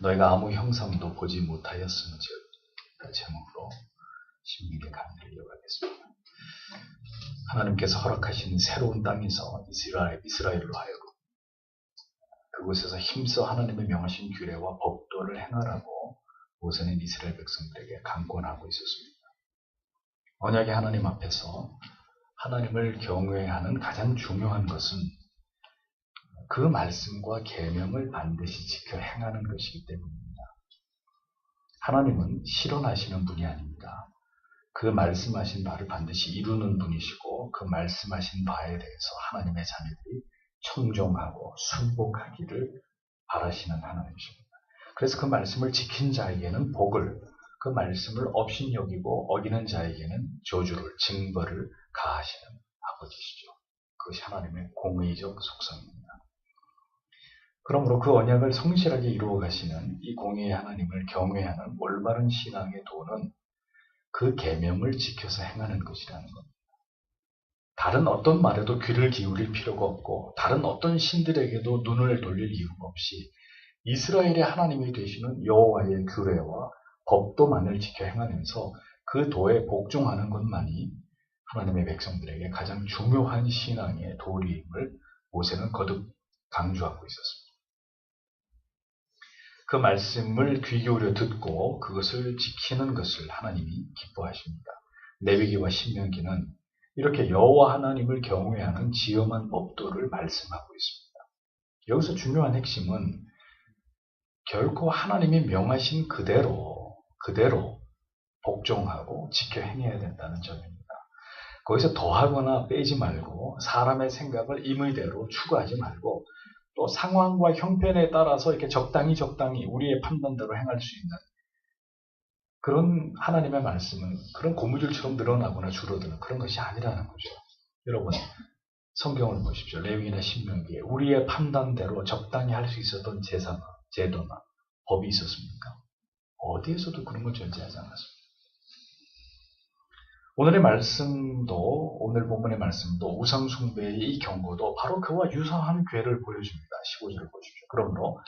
너희가 아무 형상도 보지 못하였으므 제목으로 신명기 강의를 이어가겠습니다. 하나님께서 허락하신 새로운 땅에서 이스라엘로 하여금 그곳에서 힘써 하나님의 명하신 규례와 법도를 행하라고 모세는 이스라엘 백성들에게 강권하고 있었습니다. 언약의 하나님 앞에서 하나님을 경외해야 하는 가장 중요한 것은 그 말씀과 계명을 반드시 지켜 행하는 것이기 때문입니다. 하나님은 실현하시는 분이 아닙니다. 그 말씀하신 바를 반드시 이루는 분이시고 그 말씀하신 바에 대해서 하나님의 자녀들이 청종하고 순복하기를 바라시는 하나님이십니다. 그래서 그 말씀을 지킨 자에게는 복을, 그 말씀을 업신여기고 어기는 자에게는 저주를, 징벌을 가하시는 아버지시죠. 그것이 하나님의 공의적 속성입니다. 그러므로 그 언약을 성실하게 이루어 가시는 이 공의의 하나님을 경외하는 올바른 신앙의 도는 그 계명을 지켜서 행하는 것이라는 겁니다. 다른 어떤 말에도 귀를 기울일 필요가 없고 다른 어떤 신들에게도 눈을 돌릴 이유가 없이 이스라엘의 하나님이 되시는 여호와의 규례와 법도만을 지켜 행하면서 그 도에 복종하는 것만이 하나님의 백성들에게 가장 중요한 신앙의 도리임을 모세는 거듭 강조하고 있었습니다. 그 말씀을 귀 기울여 듣고 그것을 지키는 것을 하나님이 기뻐하십니다. 레위기와 신명기는 이렇게 여호와 하나님을 경외하는 지엄한 법도를 말씀하고 있습니다. 여기서 중요한 핵심은 결코 하나님이 명하신 그대로 복종하고 지켜 행해야 된다는 점입니다. 거기서 더하거나 빼지 말고 사람의 생각을 임의대로 추구하지 말고 또 상황과 형편에 따라서 이렇게 적당히 우리의 판단대로 행할 수 있는 그런 하나님의 말씀은 그런 고무줄처럼 늘어나거나 줄어드는 그런 것이 아니라는 거죠. 여러분 성경을 보십시오. 레위기나 신명기에 우리의 판단대로 적당히 할 수 있었던 제도나 법이 있었습니까? 어디에서도 그런 걸 존재하지 않았습니다. 오늘 본문의 말씀도 우상 숭배의 이 경고도 바로 그와 유사한 궤를 보여줍니다. 15절을 보십시오. 그러므로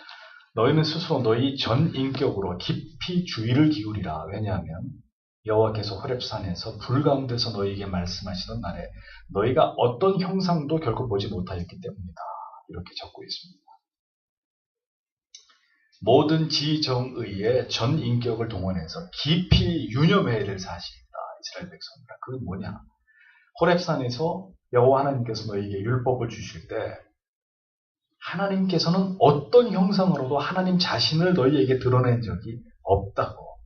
너희는 스스로 너희 전 인격으로 깊이 주의를 기울이라. 왜냐하면 여호와께서 호렙산에서 불 가운데서 너희에게 말씀하시던 날에 너희가 어떤 형상도 결코 보지 못하였기 때문이다. 이렇게 적고 있습니다. 모든 지정의의 전 인격을 동원해서 깊이 유념해야 될 사실이다. 이스라엘 백성들아. 그건 뭐냐? 호렙산에서 여호와 하나님께서 너희에게 율법을 주실 때 하나님께서는 어떤 형상으로도 하나님 자신을 너희에게 드러낸 적이 없다고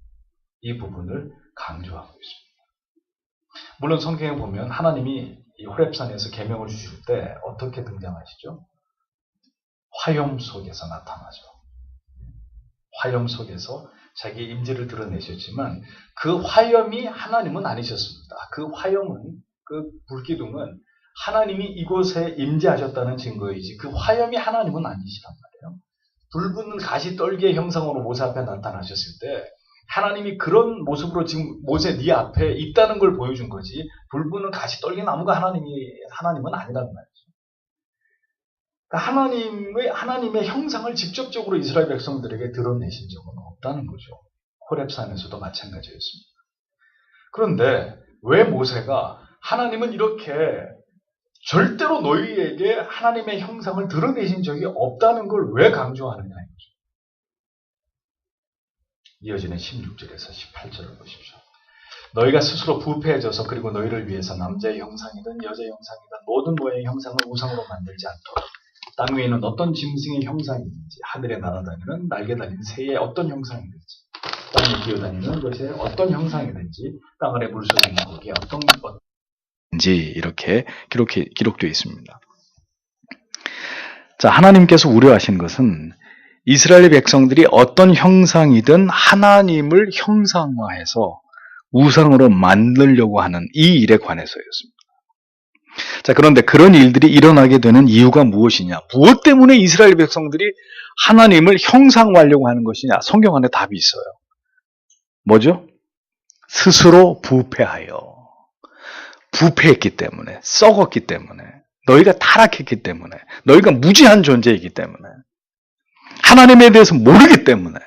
이 부분을 강조하고 있습니다. 물론 성경에 보면 하나님이 이 호렙산에서 계명을 주실 때 어떻게 등장하시죠? 화염 속에서 나타나죠. 화염 속에서 자기 임재를 드러내셨지만 그 화염이 하나님은 아니셨습니다. 그 화염은, 그 불기둥은 하나님이 이곳에 임재하셨다는 증거이지 그 화염이 하나님은 아니시란 말이에요. 불붙는 가시떨기의 형상으로 모세 앞에 나타나셨을 때 하나님이 그런 모습으로 지금 모세 네 앞에 있다는 걸 보여준 거지 불붙는 가시떨기 나무가 하나님은 아니란 말이죠. 그러니까 하나님의 형상을 직접적으로 이스라엘 백성들에게 드러내신 적은 없다는 거죠. 호렙산에서도 마찬가지였습니다. 그런데 왜 모세가 하나님은 이렇게 절대로 너희에게 하나님의 형상을 드러내신 적이 없다는 걸 왜 강조하느냐 이거죠. 이어지는 16절에서 18절을 보십시오. 너희가 스스로 부패해져서 그리고 너희를 위해서 남자의 형상이든 여자의 형상이든 모든 모양의 형상을 우상으로 만들지 않도록 땅 위에 있는 어떤 짐승의 형상이든지 하늘에 날아다니는 날개 달린 새의 어떤 형상이든지 땅에 기어다니는 것의 어떤 형상이든지 땅 아래 물속에 있는 고기의 어떤 이렇게 기록되어 있습니다. 자, 하나님께서 우려하시는 것은 이스라엘 백성들이 어떤 형상이든 하나님을 형상화해서 우상으로 만들려고 하는 이 일에 관해서였습니다. 자, 그런데 그런 일들이 일어나게 되는 이유가 무엇이냐? 무엇 때문에 이스라엘 백성들이 하나님을 형상화하려고 하는 것이냐? 성경 안에 답이 있어요. 뭐죠? 스스로 부패했기 때문에, 썩었기 때문에, 너희가 타락했기 때문에, 너희가 무지한 존재이기 때문에, 하나님에 대해서 모르기 때문에,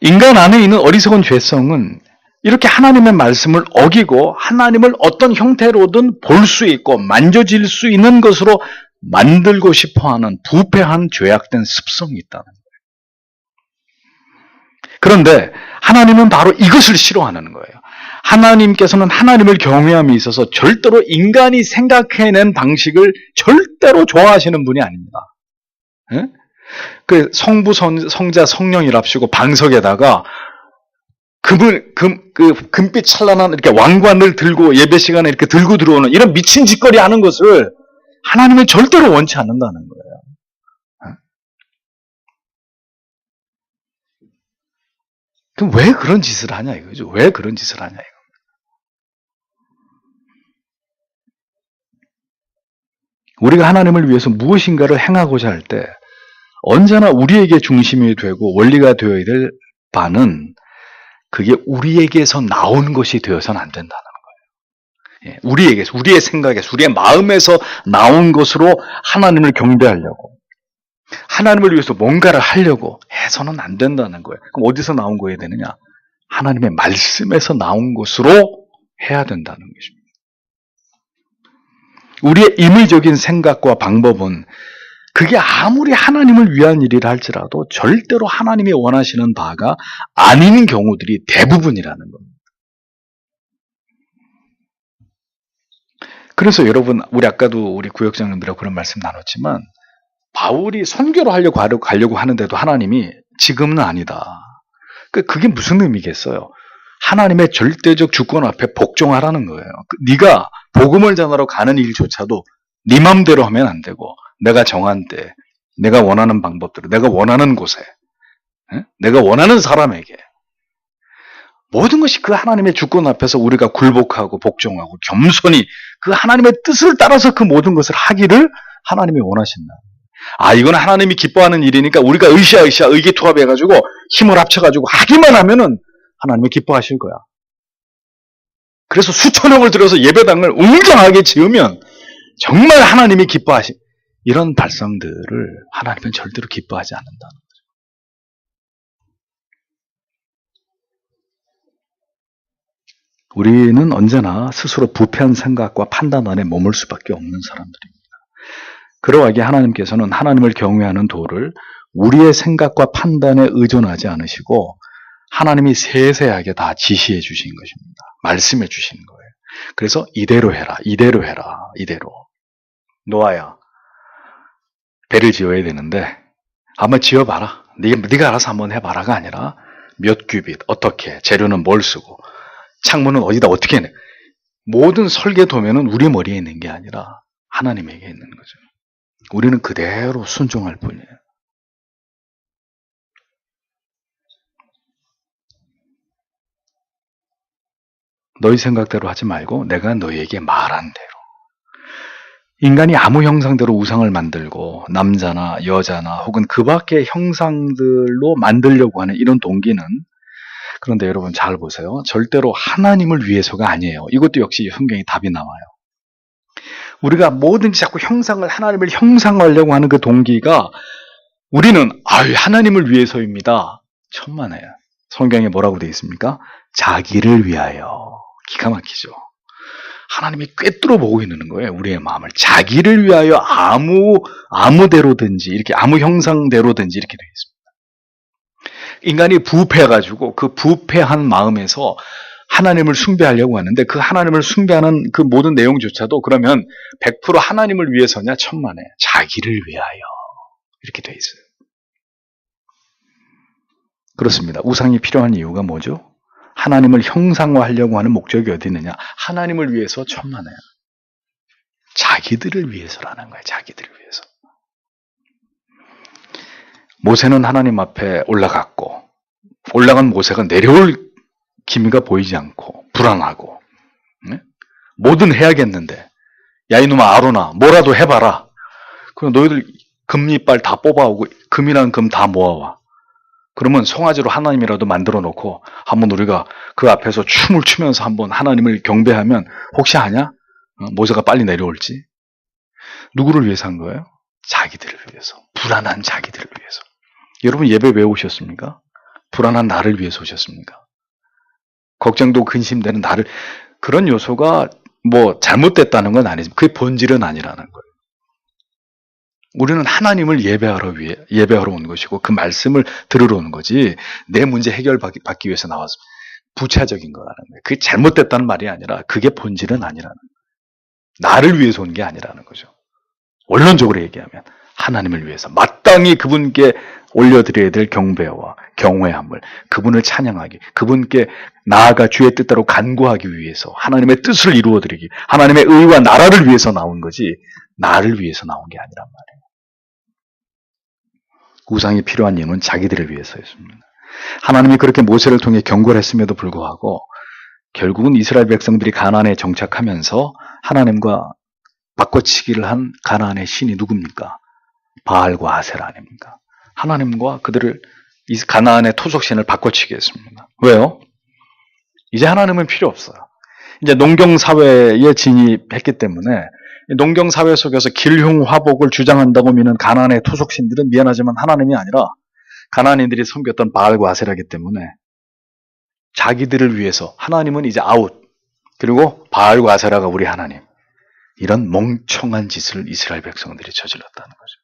인간 안에 있는 어리석은 죄성은 이렇게 하나님의 말씀을 어기고 하나님을 어떤 형태로든 볼 수 있고 만져질 수 있는 것으로 만들고 싶어하는 부패한 죄악된 습성이 있다는 거예요. 그런데 하나님은 바로 이것을 싫어하는 거예요. 하나님께서는 하나님을 경외함에 있어서 절대로 인간이 생각해낸 방식을 절대로 좋아하시는 분이 아닙니다. 예? 그 성부, 성자, 성령이랍시고 방석에다가 금빛 찬란한 이렇게 왕관을 들고 예배 시간에 이렇게 들고 들어오는 이런 미친 짓거리 하는 것을 하나님은 절대로 원치 않는다는 거예요. 그럼 왜 그런 짓을 하냐 이거죠? 왜 그런 짓을 하냐 이거. 우리가 하나님을 위해서 무엇인가를 행하고자 할 때 언제나 우리에게 중심이 되고 원리가 되어야 될 바는 그게 우리에게서 나온 것이 되어서는 안 된다는 거예요. 우리에게서, 우리의 생각에서, 우리의 마음에서 나온 것으로 하나님을 경배하려고, 하나님을 위해서 뭔가를 하려고 해서는 안 된다는 거예요. 그럼 어디서 나온 거여야 되느냐? 하나님의 말씀에서 나온 것으로 해야 된다는 것입니다. 우리의 임의적인 생각과 방법은 그게 아무리 하나님을 위한 일이라 할지라도 절대로 하나님이 원하시는 바가 아닌 경우들이 대부분이라는 겁니다. 그래서 여러분, 우리 아까도 우리 구역장님들하고 그런 말씀 나눴지만 바울이 선교를 가려고 하는데도 하나님이 지금은 아니다. 그게 무슨 의미겠어요? 하나님의 절대적 주권 앞에 복종하라는 거예요. 네가 복음을 전하러 가는 일조차도 네 맘대로 하면 안 되고 내가 정한 때, 내가 원하는 방법대로, 내가 원하는 곳에, 내가 원하는 사람에게 모든 것이 그 하나님의 주권 앞에서 우리가 굴복하고 복종하고 겸손히 그 하나님의 뜻을 따라서 그 모든 것을 하기를 하나님이 원하신다. 이건 하나님이 기뻐하는 일이니까 우리가 으쌰으쌰 의기투합해가지고 힘을 합쳐가지고 하기만 하면은 하나님이 기뻐하실 거야. 그래서 수천억을 들여서 예배당을 웅장하게 지으면 정말 하나님이 기뻐하시. 이런 발상들을 하나님은 절대로 기뻐하지 않는다는 거죠. 우리는 언제나 스스로 부패한 생각과 판단 안에 머물 수밖에 없는 사람들입니다. 그러하기에 하나님께서는 하나님을 경외하는 도를 우리의 생각과 판단에 의존하지 않으시고 하나님이 세세하게 다 지시해 주신 것입니다. 말씀해 주시는 거예요. 그래서 이대로 해라, 이대로 해라, 이대로. 노아야, 배를 지어야 되는데 한번 지어봐라. 네가 알아서 한번 해봐라가 아니라 몇 규빗, 어떻게, 재료는 뭘 쓰고, 창문은 어디다 어떻게 해. 모든 설계 도면은 우리 머리에 있는 게 아니라 하나님에게 있는 거죠. 우리는 그대로 순종할 뿐이에요. 너희 생각대로 하지 말고 내가 너희에게 말한 대로. 인간이 아무 형상대로 우상을 만들고 남자나 여자나 혹은 그 밖의 형상들로 만들려고 하는 이런 동기는, 그런데 여러분 잘 보세요. 절대로 하나님을 위해서가 아니에요. 이것도 역시 성경에 답이 나와요. 우리가 뭐든지 자꾸 하나님을 형상화하려고 하는 그 동기가 우리는 하나님을 위해서입니다. 천만에요. 성경에 뭐라고 되어 있습니까? 자기를 위하여. 기가 막히죠. 하나님이 꿰뚫어 보고 있는 거예요. 우리의 마음을. 자기를 위하여 아무대로든지 이렇게 아무 형상대로든지 이렇게 되어 있습니다. 인간이 부패해가지고 그 부패한 마음에서 하나님을 숭배하려고 하는데 그 하나님을 숭배하는 그 모든 내용조차도 그러면 100% 하나님을 위해서냐? 천만에. 자기를 위하여. 이렇게 되어 있어요. 그렇습니다. 우상이 필요한 이유가 뭐죠? 하나님을 형상화하려고 하는 목적이 어디 있느냐? 하나님을 위해서 천만에요. 자기들을 위해서라는 거예요. 자기들을 위해서. 모세는 하나님 앞에 올라갔고 올라간 모세가 내려올 기미가 보이지 않고 불안하고, 뭐든 해야겠는데 야 이놈아 아로나 뭐라도 해봐라. 그럼 너희들 금이빨 다 뽑아오고 금이란 금 다 모아와. 그러면 송아지로 하나님이라도 만들어 놓고 한번 우리가 그 앞에서 춤을 추면서 한번 하나님을 경배하면 혹시 아냐? 모세가 빨리 내려올지. 누구를 위해서 한 거예요? 자기들을 위해서. 불안한 자기들을 위해서. 여러분 예배 왜 오셨습니까? 불안한 나를 위해서 오셨습니까? 걱정도 근심되는 나를, 그런 요소가 뭐 잘못됐다는 건 아니지만 그게 본질은 아니라는 거예요. 우리는 하나님을 예배하러 온 것이고 그 말씀을 들으러 오는 거지 내 문제 해결받기 위해서 나와서 부차적인 거라는 거예요. 그게 잘못됐다는 말이 아니라 그게 본질은 아니라는 거예요. 나를 위해서 온 게 아니라는 거죠. 원론적으로 얘기하면 하나님을 위해서 마땅히 그분께 올려드려야 될 경배와 경외함을, 그분을 찬양하기, 그분께 나아가 주의 뜻대로 간구하기 위해서 하나님의 뜻을 이루어드리기, 하나님의 의와 나라를 위해서 나온 거지 나를 위해서 나온 게 아니란 말이에요. 우상이 필요한 이유는 자기들을 위해서였습니다. 하나님이 그렇게 모세를 통해 경고를 했음에도 불구하고 결국은 이스라엘 백성들이 가나안에 정착하면서 하나님과 바꿔치기를 한 가나안의 신이 누굽니까? 바알과 아세라 아닙니까? 하나님과 그들을 가나안의 토속신을 바꿔치기 했습니다. 왜요? 이제 하나님은 필요 없어요. 이제 농경사회에 진입했기 때문에 농경사회 속에서 길흉화복을 주장한다고 믿는 가나안의 토속신들은 미안하지만 하나님이 아니라 가나안인들이 섬겼던 바알과 아세라이기 때문에 자기들을 위해서 하나님은 이제 아웃, 그리고 바알과 아세라가 우리 하나님, 이런 멍청한 짓을 이스라엘 백성들이 저질렀다는 거죠.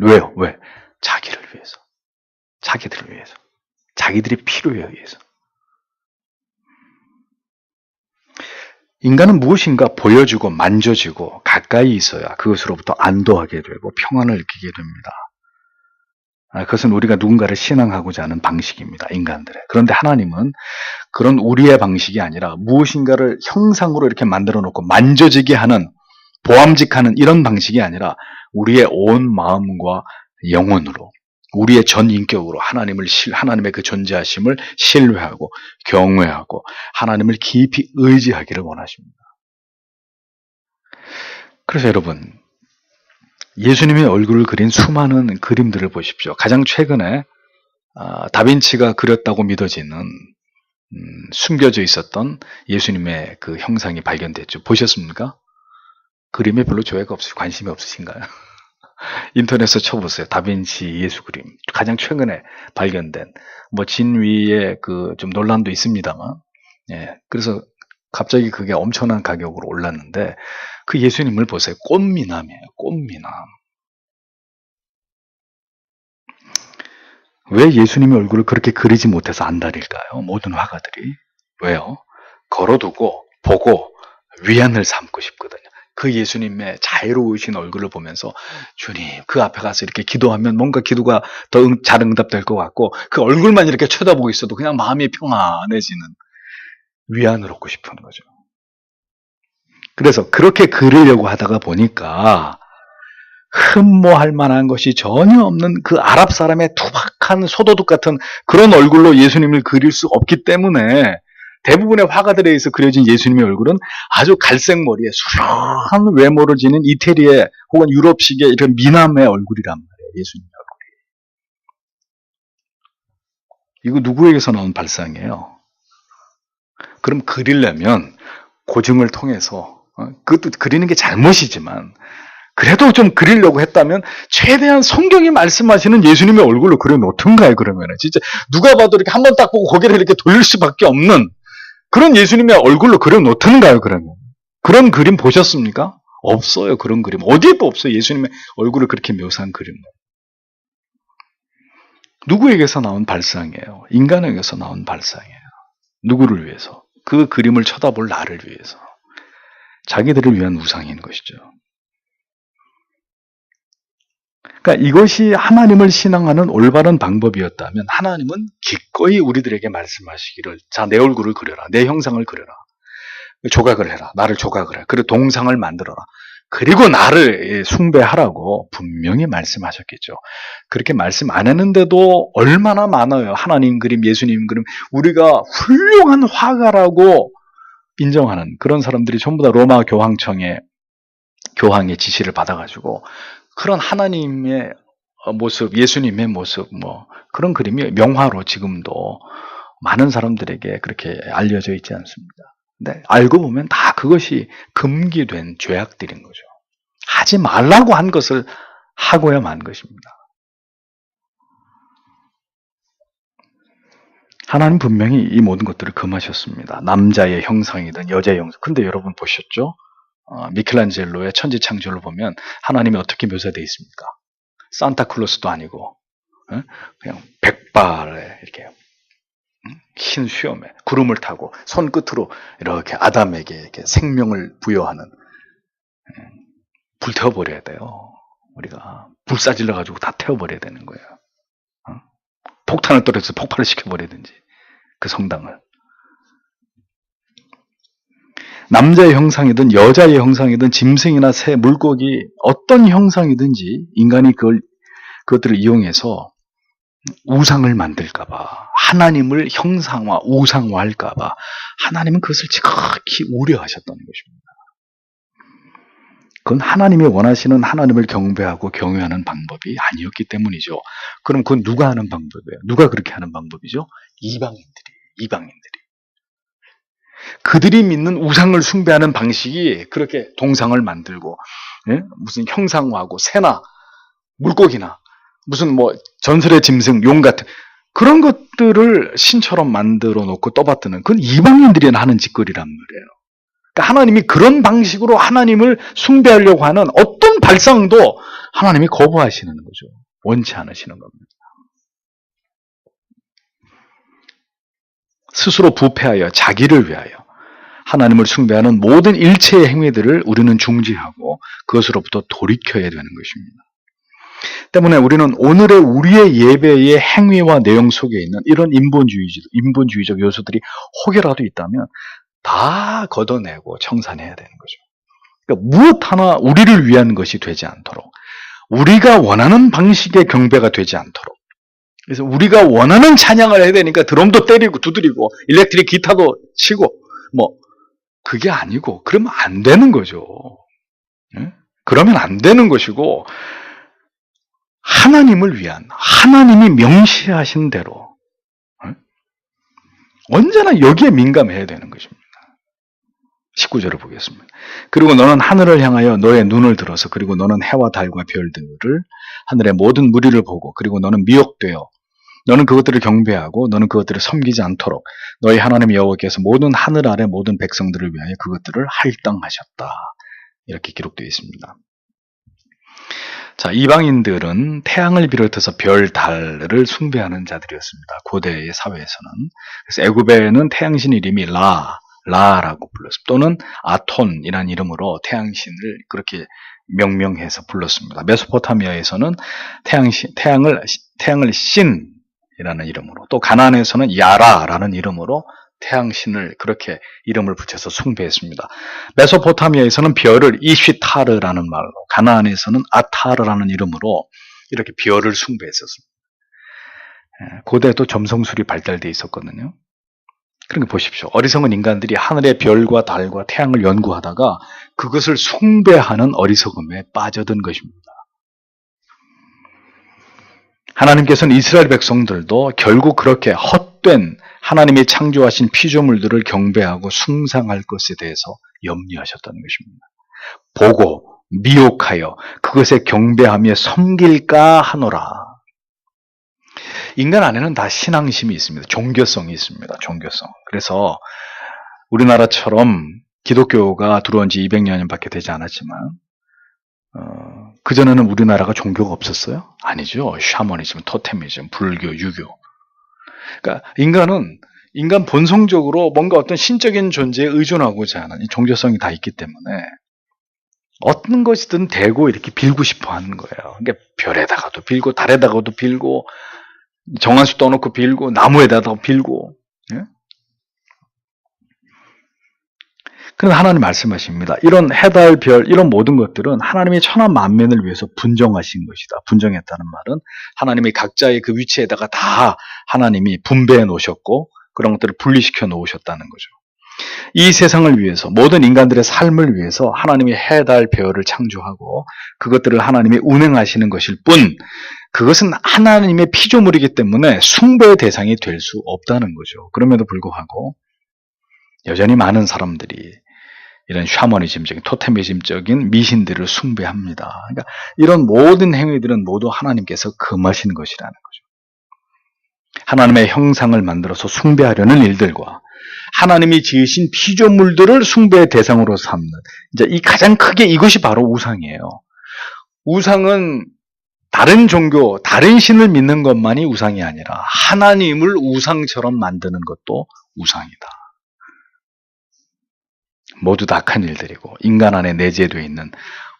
왜요? 왜? 자기를 위해서. 자기들을 위해서. 자기들이 필요에 의해서. 인간은 무엇인가 보여주고 만져지고 가까이 있어야 그것으로부터 안도하게 되고 평안을 느끼게 됩니다. 그것은 우리가 누군가를 신앙하고자 하는 방식입니다. 인간들의. 그런데 하나님은 그런 우리의 방식이 아니라 무엇인가를 형상으로 이렇게 만들어 놓고 만져지게 하는, 보암직하는 이런 방식이 아니라 우리의 온 마음과 영혼으로, 우리의 전 인격으로 하나님의 그 존재하심을 신뢰하고 경외하고 하나님을 깊이 의지하기를 원하십니다. 그래서 여러분, 예수님의 얼굴을 그린 수많은 그림들을 보십시오. 가장 최근에 다빈치가 그렸다고 믿어지는 숨겨져 있었던 예수님의 그 형상이 발견됐죠. 보셨습니까? 그림에 별로 조예가 관심이 없으신가요? 인터넷에 쳐보세요. 다빈치 예수 그림. 가장 최근에 발견된, 뭐 진위에 그 좀 논란도 있습니다만, 예. 그래서 갑자기 그게 엄청난 가격으로 올랐는데, 그 예수님을 보세요. 꽃미남이에요. 꽃미남. 왜 예수님의 얼굴을 그렇게 그리지 못해서 안달일까요? 모든 화가들이. 왜요? 걸어두고 보고 위안을 삼고 싶거든요. 그 예수님의 자유로우신 얼굴을 보면서 주님, 그 앞에 가서 이렇게 기도하면 뭔가 기도가 더 잘 응답될 것 같고, 그 얼굴만 이렇게 쳐다보고 있어도 그냥 마음이 평안해지는 위안을 얻고 싶은 거죠. 그래서 그렇게 그리려고 하다가 보니까 흠모할 만한 것이 전혀 없는 그 아랍 사람의 투박한 소도둑 같은 그런 얼굴로 예수님을 그릴 수 없기 때문에 대부분의 화가들에 의해서 그려진 예수님의 얼굴은 아주 갈색 머리에 수려한 외모를 지닌 이태리의 혹은 유럽식의 이런 미남의 얼굴이란 말이에요. 예수님의 얼굴이. 이거 누구에게서 나온 발상이에요? 그럼 그리려면 고증을 통해서, 그것도 그리는 게 잘못이지만 그래도 좀 그리려고 했다면 최대한 성경이 말씀하시는 예수님의 얼굴로 그려놓던가요? 그러면 진짜 누가 봐도 이렇게 한 번 딱 보고 고개를 이렇게 돌릴 수밖에 없는 그런 예수님의 얼굴로 그려놓던가요? 그러면 그런 그림 보셨습니까? 없어요. 그런 그림 어디에도 없어요. 예수님의 얼굴을 그렇게 묘사한 그림은. 누구에게서 나온 발상이에요? 인간에게서 나온 발상이에요. 누구를 위해서? 그 그림을 쳐다볼 나를 위해서. 자기들을 위한 우상인 것이죠. 그러니까 이것이 하나님을 신앙하는 올바른 방법이었다면 하나님은 기꺼이 우리들에게 말씀하시기를, 자, 내 얼굴을 그려라. 내 형상을 그려라. 조각을 해라. 나를 조각을 해. 그리고 동상을 만들어라. 그리고 나를 숭배하라고 분명히 말씀하셨겠죠. 그렇게 말씀 안 했는데도 얼마나 많아요. 하나님 그림, 예수님 그림. 우리가 훌륭한 화가라고 인정하는 그런 사람들이 전부 다 로마 교황의 지시를 받아가지고 그런 하나님의 모습, 예수님의 모습, 뭐 그런 그림이 명화로 지금도 많은 사람들에게 그렇게 알려져 있지 않습니다. 근데 알고 보면 다 그것이 금기된 죄악들인 거죠. 하지 말라고 한 것을 하고야 만 것입니다. 하나님 분명히 이 모든 것들을 금하셨습니다. 남자의 형상이든 여자의 형상. 근데 여러분 보셨죠? 미켈란젤로의 천지창조를 보면 하나님이 어떻게 묘사되어 있습니까? 산타클로스도 아니고 그냥 백발에 이렇게 흰 수염에 구름을 타고 손끝으로 이렇게 아담에게 이렇게 생명을 부여하는, 불태워버려야 돼요. 우리가 불사질러 가지고 다 태워버려야 되는 거예요. 폭탄을 떨어져서 폭발을 시켜버리든지 그 성당을. 남자의 형상이든 여자의 형상이든 짐승이나 새, 물고기 어떤 형상이든지 인간이 그것들을 이용해서 우상을 만들까봐, 하나님을 형상화, 우상화할까봐 하나님은 그것을 지극히 우려하셨다는 것입니다. 그건 하나님이 원하시는 하나님을 경배하고 경외하는 방법이 아니었기 때문이죠. 그럼 그건 누가 하는 방법이에요? 누가 그렇게 하는 방법이죠? 이방인들이. 그들이 믿는 우상을 숭배하는 방식이 그렇게 동상을 만들고, 무슨 형상화하고 새나 물고기나 무슨 전설의 짐승, 용 같은 그런 것들을 신처럼 만들어 놓고 떠받드는, 그건 이방인들이 하는 짓거리란 말이에요. 그러니까 하나님이 그런 방식으로 하나님을 숭배하려고 하는 어떤 발상도 하나님이 거부하시는 거죠. 원치 않으시는 겁니다. 스스로 부패하여 자기를 위하여 하나님을 숭배하는 모든 일체의 행위들을 우리는 중지하고 그것으로부터 돌이켜야 되는 것입니다. 때문에 우리는 오늘의 우리의 예배의 행위와 내용 속에 있는 이런 인본주의적 요소들이 혹여라도 있다면 다 걷어내고 청산해야 되는 거죠. 그러니까 무엇 하나 우리를 위한 것이 되지 않도록, 우리가 원하는 방식의 경배가 되지 않도록, 그래서 우리가 원하는 찬양을 해야 되니까 드럼도 때리고 두드리고 일렉트릭 기타도 치고 그게 아니고 그러면 안 되는 거죠. 그러면 안 되는 것이고, 하나님을 위한, 하나님이 명시하신 대로 언제나 여기에 민감해야 되는 것입니다. 19절을 보겠습니다. 그리고 너는 하늘을 향하여 너의 눈을 들어서, 그리고 너는 해와 달과 별들을, 하늘의 모든 무리를 보고, 그리고 너는 미혹되어 너는 그것들을 경배하고 너는 그것들을 섬기지 않도록 너희 하나님 여호와께서 모든 하늘 아래 모든 백성들을 위하여 그것들을 할당하셨다. 이렇게 기록되어 있습니다. 자, 이방인들은 태양을 비롯해서 별, 달을 숭배하는 자들이었습니다. 고대의 사회에서는. 그래서 애굽에는 태양신 이름이 라라고 불렀습니다. 또는 아톤이라는 이름으로 태양신을 그렇게 명명해서 불렀습니다. 메소포타미아에서는 태양을 신이라는 이름으로, 또 가나안에서는 야라라는 이름으로 태양신을 그렇게 이름을 붙여서 숭배했습니다. 메소포타미아에서는 별을 이시타르라는 말로, 가나안에서는 아타르라는 이름으로 이렇게 별을 숭배했었습니다. 고대에도 점성술이 발달되어 있었거든요. 그러니까 보십시오. 어리석은 인간들이 하늘의 별과 달과 태양을 연구하다가 그것을 숭배하는 어리석음에 빠져든 것입니다. 하나님께서는 이스라엘 백성들도 결국 그렇게 헛된 하나님이 창조하신 피조물들을 경배하고 숭상할 것에 대해서 염려하셨다는 것입니다. 보고 미혹하여 그것에 경배하며 섬길까 하노라. 인간 안에는 다 신앙심이 있습니다. 종교성이 있습니다. 종교성. 그래서 우리나라처럼 기독교가 들어온 지 200년밖에 되지 않았지만 그전에는 우리나라가 종교가 없었어요? 아니죠. 샤머니즘, 토테미즘, 불교, 유교. 그러니까 인간 본성적으로 뭔가 어떤 신적인 존재에 의존하고자 하는 이 종교성이 다 있기 때문에 어떤 것이든 대고 이렇게 빌고 싶어 하는 거예요. 그러니까 별에다가도 빌고, 달에다가도 빌고, 정한수 떠놓고 빌고, 나무에다가도 빌고. 예? 그런데 하나님 말씀하십니다. 이런 해달, 별, 이런 모든 것들은 하나님이 천하 만민을 위해서 분정하신 것이다. 분정했다는 말은 하나님이 각자의 그 위치에다가 다 하나님이 분배해 놓으셨고 그런 것들을 분리시켜 놓으셨다는 거죠. 이 세상을 위해서, 모든 인간들의 삶을 위해서 하나님이 해달, 별을 창조하고 그것들을 하나님이 운행하시는 것일 뿐, 그것은 하나님의 피조물이기 때문에 숭배의 대상이 될 수 없다는 거죠. 그럼에도 불구하고 여전히 많은 사람들이 이런 샤머니즘적인, 토테미즘적인 미신들을 숭배합니다. 그러니까 이런 모든 행위들은 모두 하나님께서 금하신 것이라는 거죠. 하나님의 형상을 만들어서 숭배하려는 일들과 하나님이 지으신 피조물들을 숭배의 대상으로 삼는 이제 이 가장 크게 이것이 바로 우상이에요. 우상은 다른 종교, 다른 신을 믿는 것만이 우상이 아니라 하나님을 우상처럼 만드는 것도 우상이다. 모두 다 악한 일들이고 인간 안에 내재되어 있는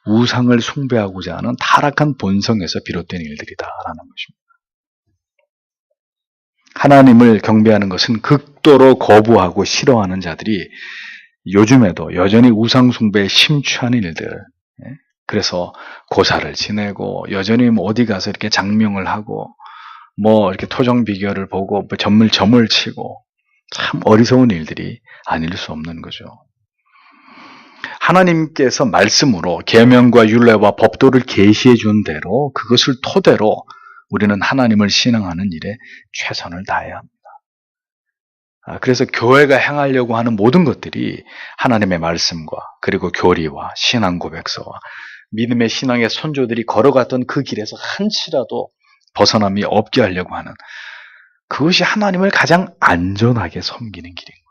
우상을 숭배하고자 하는 타락한 본성에서 비롯된 일들이다라는 것입니다. 하나님을 경배하는 것은 극도로 거부하고 싫어하는 자들이 요즘에도 여전히 우상 숭배에 심취하는 일들. 그래서 고사를 지내고 여전히 어디 가서 이렇게 장명을 하고 이렇게 토정 비결을 보고 점을 치고 참 어리석은 일들이 아닐 수 없는 거죠. 하나님께서 말씀으로 계명과 율례와 법도를 계시해 준 대로 그것을 토대로 우리는 하나님을 신앙하는 일에 최선을 다해야 합니다. 그래서 교회가 행하려고 하는 모든 것들이 하나님의 말씀과 그리고 교리와 신앙 고백서와 믿음의 신앙의 선조들이 걸어갔던 그 길에서 한치라도 벗어남이 없게 하려고 하는 그것이 하나님을 가장 안전하게 섬기는 길인 거예요.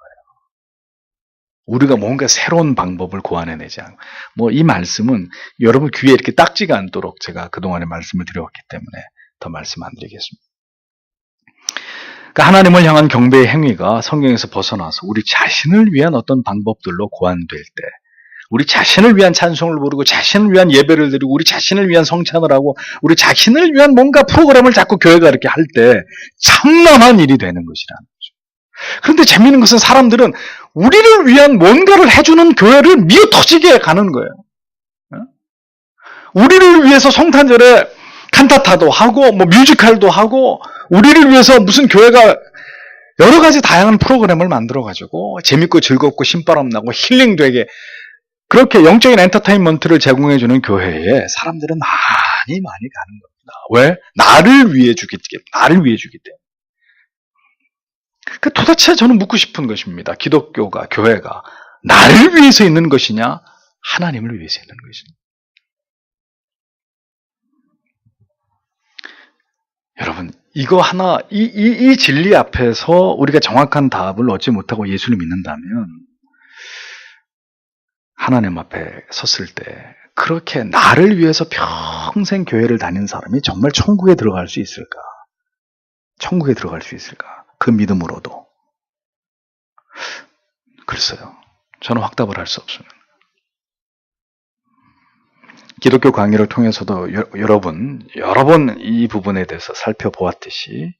우리가 뭔가 새로운 방법을 고안해내지 않고 이 말씀은 여러분 귀에 이렇게 딱지가 않도록 제가 그동안에 말씀을 드려왔기 때문에 더 말씀 안 드리겠습니다. 그러니까 하나님을 향한 경배의 행위가 성경에서 벗어나서 우리 자신을 위한 어떤 방법들로 고안될 때 우리 자신을 위한 찬송을 부르고 자신을 위한 예배를 드리고 우리 자신을 위한 성찬을 하고 우리 자신을 위한 뭔가 프로그램을 자꾸 교회가 이렇게 할 때 참남한 일이 되는 것이라는 거죠. 그런데 재미있는 것은 사람들은 우리를 위한 뭔가를 해주는 교회를 미어터지게 가는 거예요. 우리를 위해서 성탄절에 칸타타도 하고 뮤지컬도 하고 우리를 위해서 무슨 교회가 여러 가지 다양한 프로그램을 만들어가지고 재밌고 즐겁고 신바람 나고 힐링되게 그렇게 영적인 엔터테인먼트를 제공해주는 교회에 사람들은 많이 가는 겁니다. 왜? 나를 위해 주기 때문에. 도대체 저는 묻고 싶은 것입니다. 기독교가, 교회가 나를 위해서 있는 것이냐? 하나님을 위해서 있는 것이냐? 여러분, 이거 하나, 이 진리 앞에서 우리가 정확한 답을 얻지 못하고 예수를 믿는다면 하나님 앞에 섰을 때 그렇게 나를 위해서 평생 교회를 다닌 사람이 정말 천국에 들어갈 수 있을까? 천국에 들어갈 수 있을까? 그 믿음으로도. 글쎄요. 저는 확답을 할 수 없습니다. 기독교 강의를 통해서도 여러 번 이 부분에 대해서 살펴보았듯이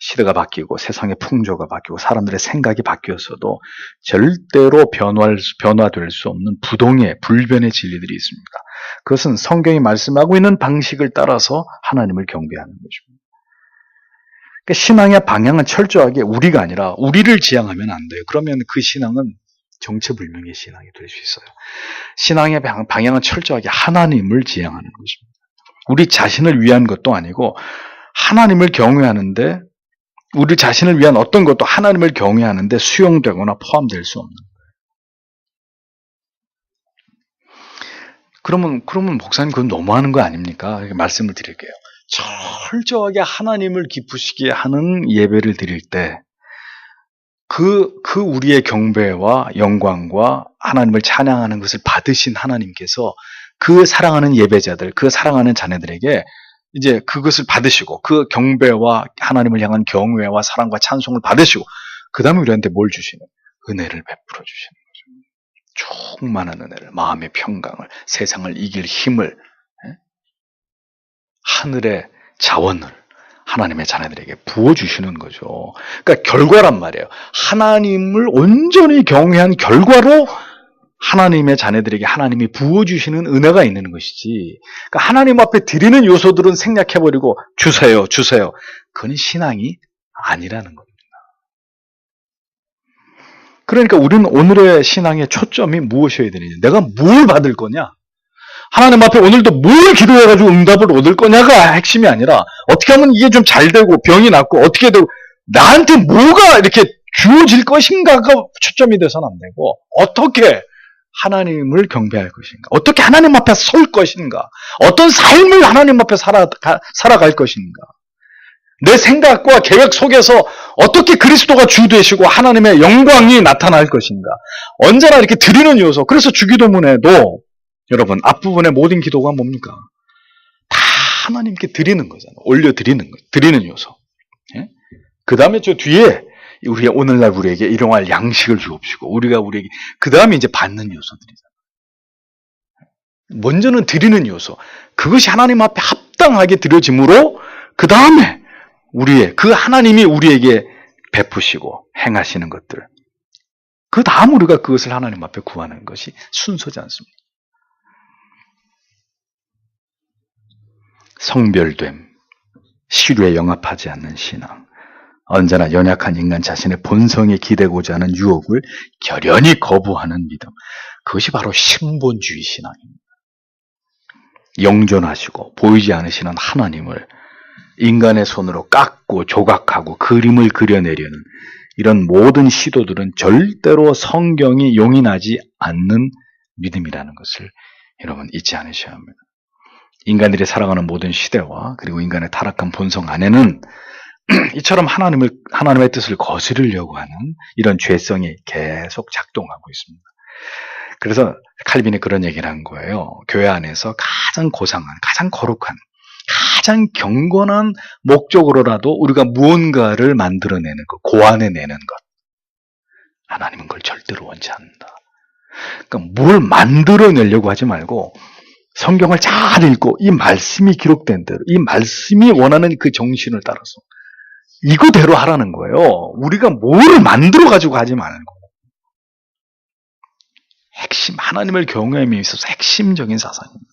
시대가 바뀌고 세상의 풍조가 바뀌고 사람들의 생각이 바뀌었어도 절대로 변화될 수 없는 불변의 진리들이 있습니다. 그것은 성경이 말씀하고 있는 방식을 따라서 하나님을 경배하는 것입니다. 그러니까 신앙의 방향은 철저하게 우리가 아니라 우리를 지향하면 안 돼요. 그러면 그 신앙은 정체불명의 신앙이 될 수 있어요. 신앙의 방향은 철저하게 하나님을 지향하는 것입니다. 우리 자신을 위한 것도 아니고 하나님을 경외하는데 우리 자신을 위한 어떤 것도 하나님을 경외하는데 수용되거나 포함될 수 없는 거예요. 그러면 목사님 그건 너무하는 거 아닙니까? 이렇게 말씀을 드릴게요. 철저하게 하나님을 기쁘시게 하는 예배를 드릴 때 그 우리의 경배와 영광과 하나님을 찬양하는 것을 받으신 하나님께서 그 사랑하는 예배자들, 그 사랑하는 자녀들에게 이제 그것을 받으시고 그 경배와 하나님을 향한 경외와 사랑과 찬송을 받으시고 그 다음에 우리한테 뭘 주시는? 은혜를 베풀어 주시는 거죠. 충만한 은혜를, 마음의 평강을, 세상을 이길 힘을, 하늘의 자원을 하나님의 자녀들에게 부어주시는 거죠. 그러니까 결과란 말이에요. 하나님을 온전히 경외한 결과로 하나님의 자녀들에게 하나님이 부어주시는 은혜가 있는 것이지, 그러니까 하나님 앞에 드리는 요소들은 생략해버리고 주세요. 그건 신앙이 아니라는 겁니다. 그러니까 우리는 오늘의 신앙의 초점이 무엇이어야 되느냐, 내가 뭘 받을 거냐, 하나님 앞에 오늘도 뭘 기도해가지고 응답을 얻을 거냐가 핵심이 아니라 어떻게 하면 이게 좀 잘 되고 병이 낫고 어떻게 되고 나한테 뭐가 이렇게 주어질 것인가가 초점이 돼서는 안 되고 어떻게 하나님을 경배할 것인가, 어떻게 하나님 앞에 설 것인가, 어떤 삶을 하나님 앞에 살아갈 것인가, 내 생각과 계획 속에서 어떻게 그리스도가 주 되시고 하나님의 영광이 나타날 것인가. 언제나 이렇게 드리는 요소. 그래서 주기도문에도 여러분 앞부분의 모든 기도가 뭡니까? 다 하나님께 드리는 거잖아요. 올려드리는 거. 드리는 요소. 예? 그 다음에 저 뒤에 우리가 오늘날 우리에게 일용할 양식을 주옵시고 우리가 우리에게 그 다음에 이제 받는 요소들이잖아요. 먼저는 드리는 요소. 그것이 하나님 앞에 합당하게 드려짐으로 그 다음에 그 하나님이 우리에게 베푸시고 행하시는 것들. 그 다음 우리가 그것을 하나님 앞에 구하는 것이 순서지 않습니까? 성별됨, 시류에 영합하지 않는 신앙, 언제나 연약한 인간 자신의 본성에 기대고자 하는 유혹을 결연히 거부하는 믿음. 그것이 바로 신본주의 신앙입니다. 영존하시고 보이지 않으시는 하나님을 인간의 손으로 깎고 조각하고 그림을 그려내려는 이런 모든 시도들은 절대로 성경이 용인하지 않는 믿음이라는 것을 여러분 잊지 않으셔야 합니다. 인간들이 살아가는 모든 시대와 그리고 인간의 타락한 본성 안에는 이처럼 하나님의 뜻을 거스르려고 하는 이런 죄성이 계속 작동하고 있습니다. 그래서 칼빈이 그런 얘기를 한 거예요. 교회 안에서 가장 고상한, 가장 거룩한, 가장 경건한 목적으로라도 우리가 무언가를 만들어내는 것, 고안해내는 것. 하나님은 그걸 절대로 원치 않는다. 그러니까 뭘 만들어내려고 하지 말고 성경을 잘 읽고 이 말씀이 기록된 대로, 이 말씀이 원하는 그 정신을 따라서 이거대로 하라는 거예요. 우리가 뭐를 만들어 가지고 하지 말고. 핵심, 하나님을 경외함에 있어서 핵심적인 사상입니다.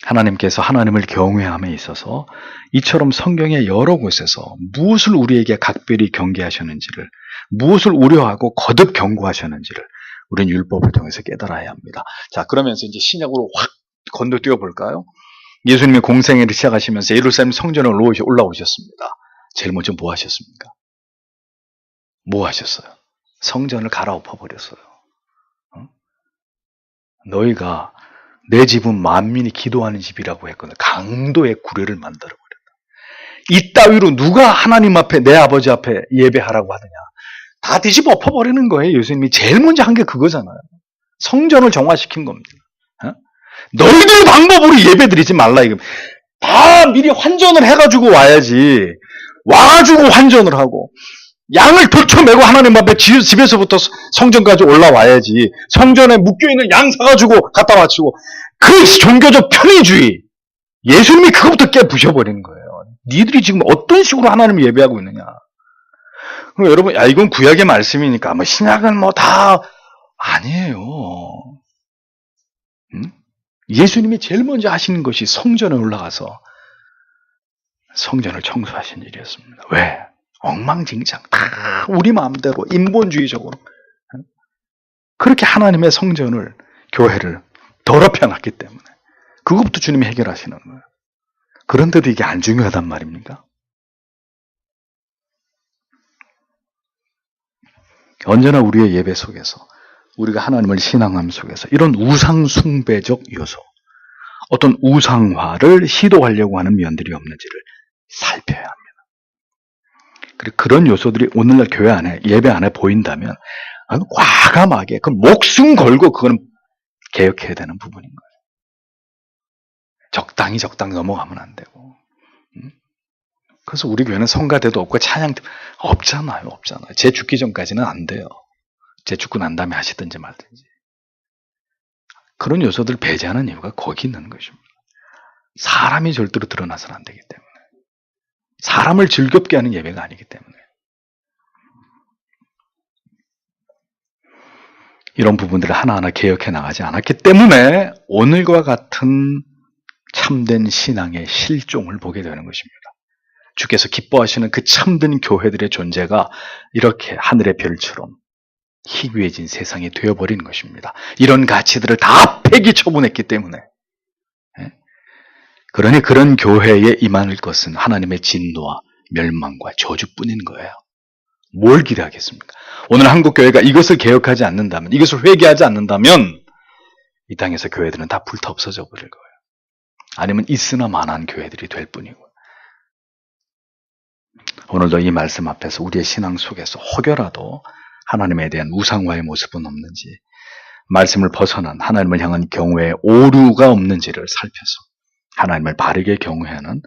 하나님께서 하나님을 경외함에 있어서 이처럼 성경의 여러 곳에서 무엇을 우리에게 각별히 경계하셨는지를, 무엇을 우려하고 거듭 경고하셨는지를 우리는 율법을 통해서 깨달아야 합니다. 자, 그러면서 이제 신약으로 확 건너뛰어 볼까요? 예수님이 공생애를 시작하시면서 예루살렘 성전에 올라오셨습니다. 제일 먼저 뭐 하셨습니까? 뭐 하셨어요? 성전을 갈아엎어 버렸어요. 너희가 내 집은 만민이 기도하는 집이라고 했거든. 강도의 구례를 만들어버렸다. 이따위로 누가 하나님 앞에, 내 아버지 앞에 예배하라고 하느냐. 다 뒤집어 엎어버리는 거예요. 예수님이 제일 먼저 한 게 그거잖아요. 성전을 정화시킨 겁니다. 너희들 방법으로 예배 드리지 말라. 이거 다 미리 환전을 해가지고 와야지. 와가지고 환전을 하고 양을 도쳐매고 하나님 앞에 집에서부터 성전까지 올라와야지. 성전에 묶여있는 양 사가지고 갖다 바치고. 그 종교적 편의주의. 예수님이 그것부터 깨부셔버리는 거예요. 니들이 지금 어떤 식으로 하나님을 예배하고 있느냐. 그럼 여러분, 이건 구약의 말씀이니까 신약은 다 아니에요. 예수님이 제일 먼저 하시는 것이 성전에 올라가서 성전을 청소하신 일이었습니다. 왜? 엉망진창, 다 우리 마음대로 인본주의적으로 그렇게 하나님의 성전을, 교회를 더럽혀놨기 때문에 그것부터 주님이 해결하시는 거예요. 그런데도 이게 안 중요하단 말입니까? 언제나 우리의 예배 속에서, 우리가 하나님을 신앙함 속에서 이런 우상 숭배적 요소, 어떤 우상화를 시도하려고 하는 면들이 없는지를 살펴야 합니다. 그리고 그런 요소들이 오늘날 교회 안에, 예배 안에 보인다면 과감하게 그 목숨 걸고 그거는 개혁해야 되는 부분인 거예요. 적당히 넘어가면 안 되고. 그래서 우리 교회는 성가대도 없고 찬양도 없잖아요. 제 죽기 전까지는 안 돼요. 제 죽고 난 다음에 하시든지 말든지. 그런 요소들 배제하는 이유가 거기 있는 것입니다. 사람이 절대로 드러나서는 안 되기 때문에. 사람을 즐겁게 하는 예배가 아니기 때문에. 이런 부분들을 하나하나 개혁해 나가지 않았기 때문에 오늘과 같은 참된 신앙의 실종을 보게 되는 것입니다. 주께서 기뻐하시는 그 참된 교회들의 존재가 이렇게 하늘의 별처럼 희귀해진 세상이 되어버리는 것입니다. 이런 가치들을 다 폐기 처분했기 때문에. 그러니 그런 교회에 임할 것은 하나님의 진노와 멸망과 저주뿐인 거예요. 뭘 기대하겠습니까? 오늘 한국 교회가 이것을 개혁하지 않는다면, 이것을 회개하지 않는다면 이 땅에서 교회들은 다 불타 없어져 버릴 거예요. 아니면 있으나 마나한 교회들이 될 뿐이고, 오늘도 이 말씀 앞에서 우리의 신앙 속에서 혹여라도 하나님에 대한 우상화의 모습은 없는지, 말씀을 벗어난 하나님을 향한 경외의 오류가 없는지를 살펴서 하나님을 바르게 경외하는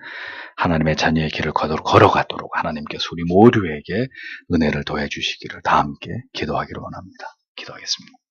하나님의 자녀의 길을 걸어가도록 하나님께서 우리 모두에게 은혜를 더해 주시기를 다 함께 기도하기를 원합니다. 기도하겠습니다.